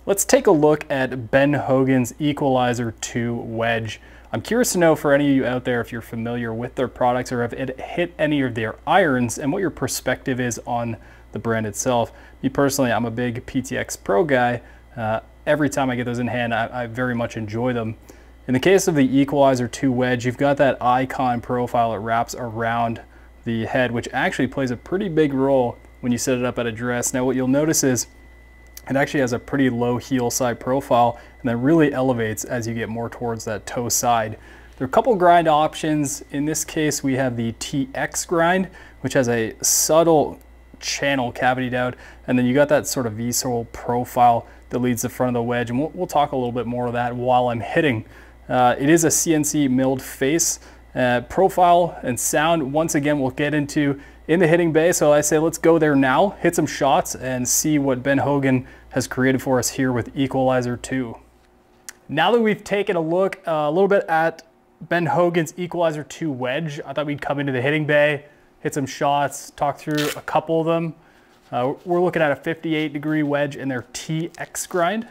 Let's take a look at Ben Hogan's Equalizer II wedge. I'm curious to know for any of you out there if you're familiar with their products or have it hit any of their irons and what your perspective is on the brand itself. Me personally, I'm a big PTX Pro guy. Every time I get those in hand, I very much enjoy them. In the case of the Equalizer II wedge, you've got that icon profile that wraps around the head, which actually plays a pretty big role when you set it up at address. Now what you'll notice is it actually has a pretty low heel side profile and then really elevates as you get more towards that toe side. There are a couple grind options. In this case, we have the TX grind, which has a subtle channel cavity out, and then you got that sort of V-sole profile that leads the front of the wedge, and we'll talk a little bit more of that while I'm hitting. It is a CNC milled face. Profile and sound, once again, we'll get into in the hitting bay. So I say let's go there now, hit some shots, and see what Ben Hogan has created for us here with Equalizer II. Now that we've taken a look a little bit at Ben Hogan's Equalizer II wedge, I thought we'd come into the hitting bay, hit some shots, talk through a couple of them. We're looking at a 58-degree wedge in their TX grind.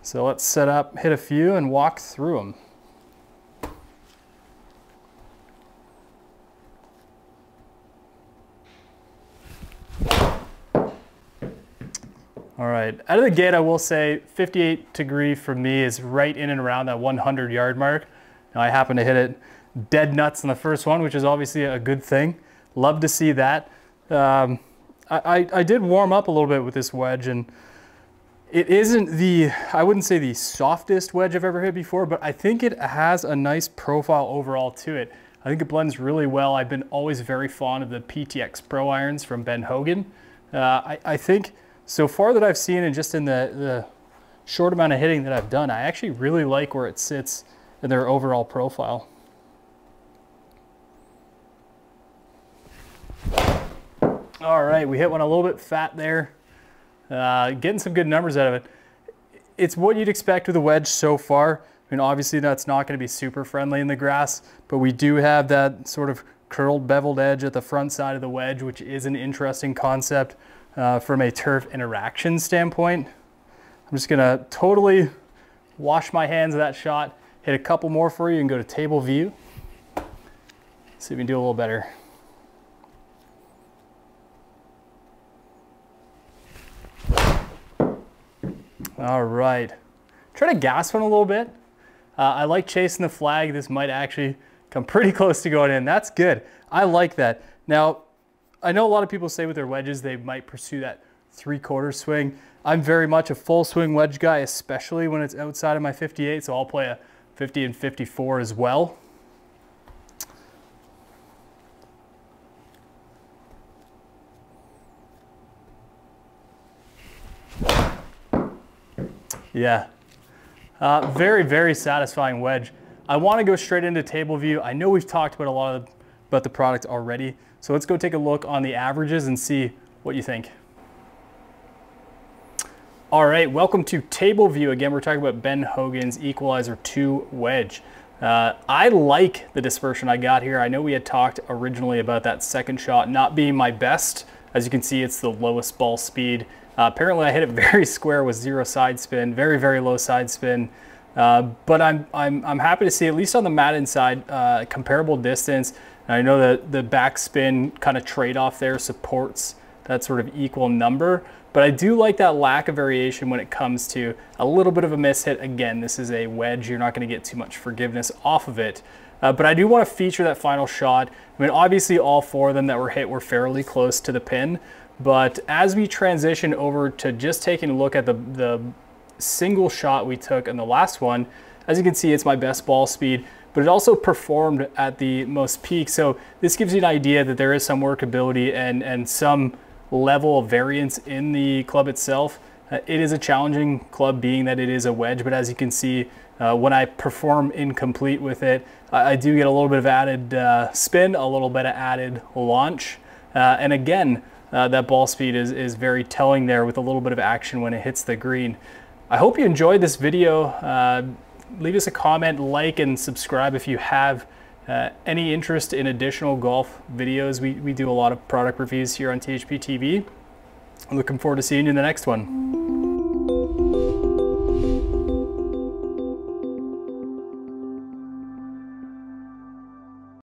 So let's set up, hit a few, and walk through them. All right, out of the gate, I will say 58 degree for me is right in and around that 100-yard mark. Now I happen to hit it dead nuts in the first one, which is obviously a good thing. Love to see that. I did warm up a little bit with this wedge, and it isn't the, I wouldn't say the softest wedge I've ever hit before, but I think it has a nice profile overall to it. I think it blends really well. I've been always very fond of the PTX Pro irons from Ben Hogan. I think so far that I've seen, and just in the short amount of hitting that I've done, I actually really like where it sits in their overall profile. All right, we hit one a little bit fat there. Getting some good numbers out of it. It's what you'd expect with a wedge so far. I mean, obviously that's not going to be super friendly in the grass, but we do have that sort of curled beveled edge at the front side of the wedge, which is an interesting concept from a turf interaction standpoint. I'm just gonna totally wash my hands of that shot, hit a couple more for you, and go to table view. See if we can do a little better. All right, try to gas one a little bit. I like chasing the flag. This might actually come pretty close to going in. That's good. I like that. Now, I know a lot of people say with their wedges, they might pursue that 3/4 swing. I'm very much a full swing wedge guy, especially when it's outside of my 58. So I'll play a 50 and 54 as well. Yeah, very, very satisfying wedge. I want to go straight into table view. I know we've talked about about the product already, so let's go take a look on the averages and see what you think. All right, welcome to table view. Again, we're talking about Ben Hogan's Equalizer II wedge. I like the dispersion I got here. I know we had talked originally about that second shot not being my best. As you can see, it's the lowest ball speed. Apparently I hit it very square with zero side spin, very, very low side spin. But I'm happy to see, at least on the mat inside, comparable distance. And I know that the backspin kind of trade-off there supports that sort of equal number. But I do like that lack of variation when it comes to a little bit of a miss hit. Again, this is a wedge. You're not going to get too much forgiveness off of it. But I do want to feature that final shot. I mean, obviously all four of them that were hit were fairly close to the pin. But as we transition over to just taking a look at the single shot we took in the last one, as you can see, it's my best ball speed, but it also performed at the most peak. So this gives you an idea that there is some workability and some level of variance in the club itself. It is a challenging club being that it is a wedge, but as you can see, when I perform incomplete with it, I do get a little bit of added spin, a little bit of added launch. And again, that ball speed is very telling there with a little bit of action when it hits the green. I hope you enjoyed this video. Leave us a comment, like, and subscribe if you have any interest in additional golf videos. We do a lot of product reviews here on THP TV. I'm looking forward to seeing you in the next one.